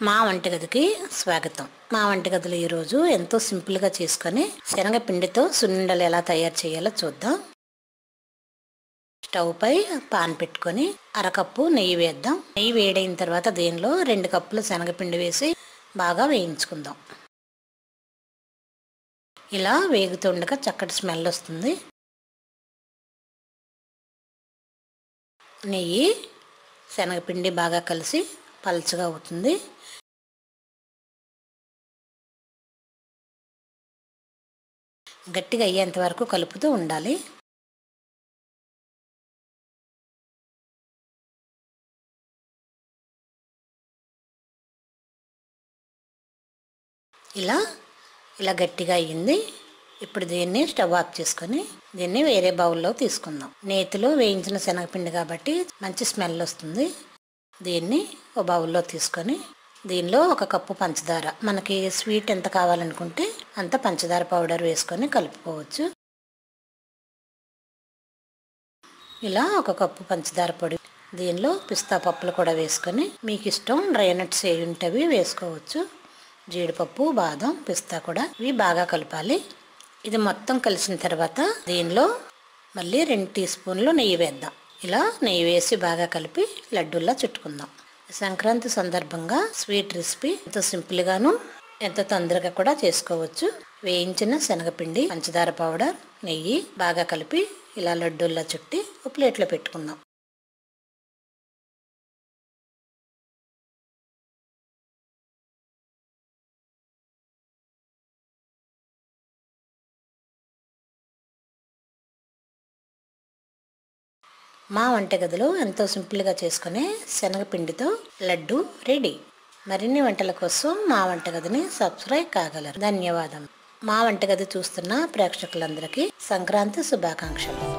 మా వంటగదికి స్వాగతం. మా వంటగదిలో ఈరోజు ఎంతో సింపుల్గా చేసుకొని శనగపిండితో సున్నుండలు ఎలా తయారు చేయాలో చూద్దాం. స్టవ్ పై పాన్ పెట్టుకొని అరకప్పు నెయ్యి వేద్దాం. నెయ్యి వేడైన తర్వాత దీనిలో 2 కప్పులు శనగపిండి వేసి బాగా వేయించుకుందాం. ఇలా వేగుతుండగా చక్కటి స్మెల్ వస్తుంది. నెయ్యి శనగపిండి బాగా కలిసి పల్చగా అవుతుంది. గట్టిగా అయ్యేంత వరకు కలుపుతూ ఉండాలి. ఇలా గట్టిగా అయ్యింది. ఇప్పుడు దీన్ని స్టవ్ ఆఫ్ చేసుకొని దీన్ని వేరే బౌల్లో తీసుకుందాం. నేతిలో వేయించిన శనగపిండి కాబట్టి మంచి స్మెల్ వస్తుంది. దీన్ని ఒక బౌల్లో తీసుకొని దీనిలో 1 కప్పు పంచదార, మనకి స్వీట్ ఎంత కావాలనుకుంటే అంత పంచదార పౌడర్ వేసుకొని కలుపుకోవచ్చు. ఇలా 1 కప్పు పంచదార పొడి, దీనిలో పిస్తా పప్పులు కూడా వేసుకొని మీకు ఇష్టం డ్రై నట్స్ ఏ ఉంటవి వేసుకోవచ్చు. జీడిపప్పు, బాదం, పిస్తా కూడా ఇవి బాగా కలపాలి. ఇది మొత్తం కలిసిన తర్వాత దీనిలో మళ్ళీ 2 టీ స్పూన్లు నెయ్యి వేద్దాం. ఇలా నెయ్యి వేసి బాగా కలిపి లడ్డూల్లా చుట్టుకుందాం. సంక్రాంతి సందర్భంగా స్వీట్ రెసిపీ ఎంతో సింపుల్గాను ఎంతో తొందరగా కూడా చేసుకోవచ్చు. వేయించిన శనగపిండి, పంచదార పౌడర్, నెయ్యి బాగా కలిపి ఇలా లడ్డూల్లా చుట్టి ఒక ప్లేట్లో పెట్టుకుందాం. మా వంటగదిలో ఎంతో సింపుల్గా చేసుకునే శనగపిండితో లడ్డు రెడీ. మరిన్ని వంటల కోసం మా వంటగదిని సబ్స్క్రైబ్ కాగలరు. ధన్యవాదం. మా వంటగది చూస్తున్న ప్రేక్షకులందరికీ సంక్రాంతి శుభాకాంక్షలు.